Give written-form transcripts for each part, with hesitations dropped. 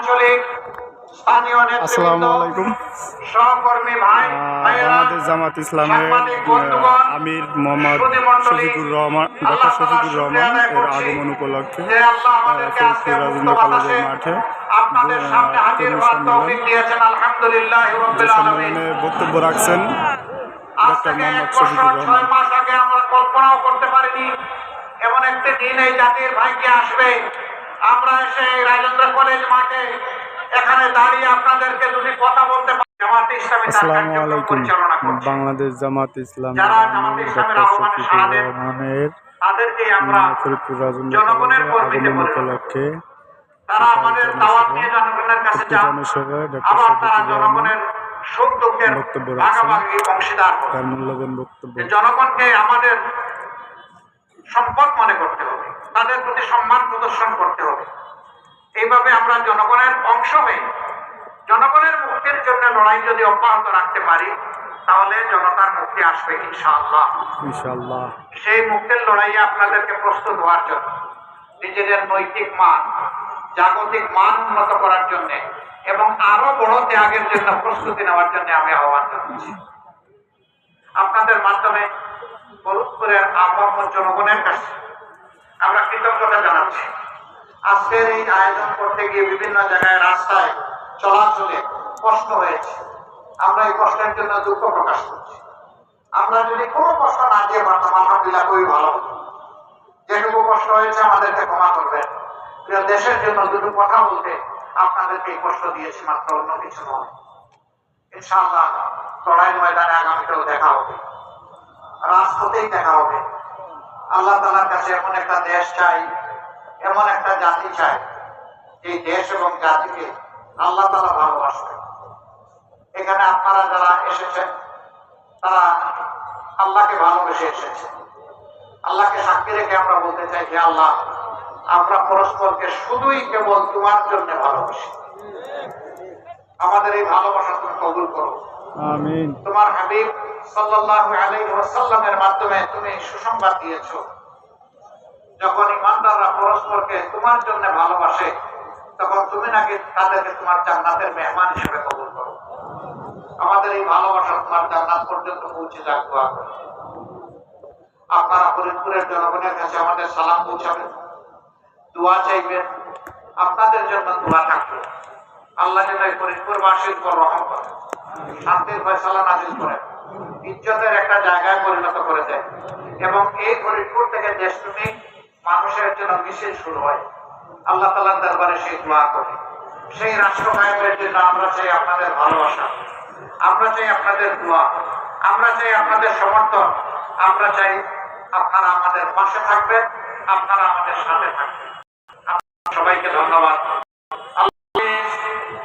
আঞ্চলিক স্থানীয় আসসালামু আলাইকুম। সহকর্মী ভাই বাংলাদেশ জামাত ইসলামের আমির মোহাম্মদ শফিকুর রহমান, ডক্টর শফিকুর রহমান এর আগমন উপলক্ষে ফরিদপুর রাজেন্দ্র কলেজের মাঠে সম্মেলনে বক্তব্য রাখছেন ডক্টর মোহাম্মদ শফিকুর রহমান। 6 মাস আগে আমরা কল্পনাও করতে পারিনি এমন একটি দিন এই জাতির ভাইকে আসবে। আমরা এসে রাজেন্দ্র কলেজ মাঠে এখানে দাঁড়িয়ে আপনাদেরকে দুটি কথা বলতে পারি। জামাত ইসলামী আসসালামু আলাইকুম। বাংলাদেশ জামাত ইসলামের ডক্টর শফিকুর রহমানের ফরিদপুর রাজেন্দ্র কলেজের আগমন উপলক্ষে তারা আমাদের দাওয়াত নিয়ে জনগণের কাছে যান, আবার তারা জনগণের সুখ দুঃখের বক্তব্য ভাগাভাগি অংশীদার হবে। তার মূল্যবান বক্তব্য। জনগণকে আমাদের সম্পদ মনে করতে হবে, তাদের প্রতি সম্মান প্রদর্শন করতে হবে। এইভাবে আমরা জনগণের অংশ হয়ে জনগণের মুক্তির জন্য লড়াই যদি অব্যাহত রাখতে পারি তাহলে জনতার মুক্তি আসবে ইনশাআল্লাহ। ইনশাআল্লাহ সেই মুক্তির লড়াইয়ে আপনাদেরকে প্রস্তুত হওয়ার জন্য, নিজেদের নৈতিক মান জাগতিক মান উন্নত করার জন্য এবং আরো বড় ত্যাগের জন্য প্রস্তুতি নেওয়ার জন্য আমি আহ্বান জানাচ্ছি। আপনাদের মাধ্যমে ফরিদপুরের আপামর জনগণের কাছে আমরা কৃতজ্ঞতা জানাচ্ছি। আজকের এই আয়োজন করতে গিয়ে বিভিন্ন জায়গায় রাস্তায় চলাচলে কষ্ট হয়েছে, আমরা এই কষ্টের জন্য দুঃখ প্রকাশ করছি। আমরা যদি কোনো কষ্ট না দিয়ে পারতাম আলহামদুলিল্লাহ খুবই ভালো হতো। যেটুকু কষ্ট হয়েছে আমাদেরকে ক্ষমা করবেন। প্রিয় দেশের জন্য দুটো কথা বলতে আপনাদেরকে এই কষ্ট দিয়েছি, মাত্র অন্য কিছু নয়। ইনশাআল্লাহ লড়াই ময়দানে আগামীতেও দেখা হবে, রাজপথেই দেখা হবে। আল্লাহ তাআলার কাছে এমন একটা দেশ চাই, এমন একটা জাতি চাই, এই দেশ এবং জাতিকে আল্লাহ তাআলা ভালোবাসবেন। এখানে আপনারা যারা এসেছেন তারা আল্লাহকে ভালোবেসে এসেছেন। আল্লাহকে সাক্ষী রেখে আমরা বলতে চাই যে আল্লাহ, আমরা পরস্পরকে শুধুই কেবল তোমার জন্য ভালোবাসি। আমাদের এই ভালোবাসা তুমি কবুল করো, আমিন। তোমার হাবিব সাল্লাল্লাহু আলাইহি ওয়াসাল্লামের মাধ্যমে তুমি সুসংবাদ দিয়েছো, যখন ইমানদাররা পরস্পরকে তোমার জন্য ভালোবাসে তখন তুমি নাকি তাদেরকে তোমার জান্নাতের মেহমান হিসেবে কবুল করো। আমাদের এই ভালোবাসা তোমার জান্নাত পর্যন্ত পৌঁছে যাক, দোয়া করো। আপনারা ফরিদপুরের জনগণের কাছে আমাদের সালাম পৌঁছাবেন, দোয়া চাইবেন, আপনাদের জন্য দোয়া থাকবে। আল্লাহ যেন ফরিদপুরবাসীর উপর রহম করেন, শান্তির ফয়সালা নাযিল করেন, ইজ্জতের একটা জায়গায় পরিণত করে দেন এবং এই ফরিদপুর থেকে দেশপ্রেমিক মানুষের জন্য মিছিল শুরু হয়। আল্লাহ তাআলার দরবারে সেই দোয়া করি। সেই রাষ্ট্র কায়েমের জন্য আমরা চাই আপনাদের ভালোবাসা, আমরা চাই আপনাদের দোয়া, আমরা চাই আপনাদের সমর্থন, আমরা চাই আপনারা আমাদের পাশে থাকবেন, আপনারা আমাদের সাথে থাকবেন। সবাইকে ধন্যবাদ।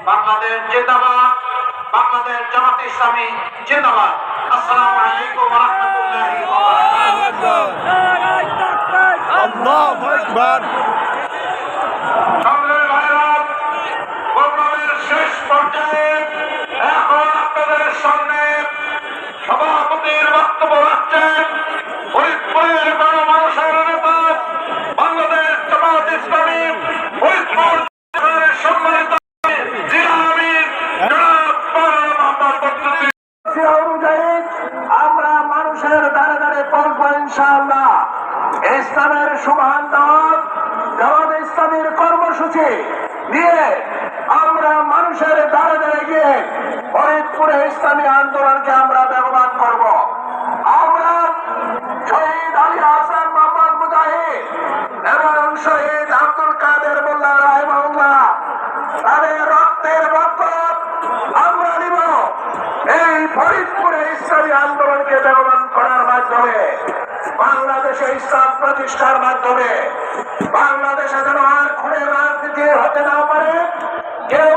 বাংলাদেশ জিন্দাবাদ, বাংলাদেশ জামাত ইসলামী জিন্দাবাদ। আসসালামু আলাইকুম ওয়া রাহমাতুল্লাহি ওয়া বারাকাতুহু। আল্লাহু আকবার। সংগ্রামী ভাইরা, প্রোগ্রামের শেষ পর্যায়ে এখন আপনাদের সামনে সভাপতির বক্তব্য রাখছেন ফরিদপুরের গণমানুষের নেতা, বাংলাদেশ জামাত ইসলামী ফরিদপুর জেলার সম্মানিত জেলা আমির জনাব মাওলানা মোহাম্মদ বদরুদ্দিন। সে অনুযায়ী আমরা মানুষের দ্বারে দ্বারে পৌঁছবো ইনশাআল্লাহ। ইসলামের সুবহান দাওয়াত জামাত ইসলামীর কর্মসূচি নিয়ে আমরা মানুষের দ্বারে দ্বারে গিয়ে ফরিদপুরে ইসলামী আন্দোলনকে আমরা বেগবান করব। আমরা শহীদ আলী হাসান মোহাম্মদ মুজাহিদ এবং শহীদ আব্দুল কাদের মোল্লা রাহিমাহুল্লাহ তাদের রক্তের বরকত আমরা নিব। এই ফরিদপুরে ইসলামী আন্দোলনকে বেগবান করার মাধ্যমে বাংলাদেশে ইসলাম প্রতিষ্ঠার মাধ্যমে বাংলাদেশে যেন আর খুনের রাজনীতি হতে না পারে, কেউ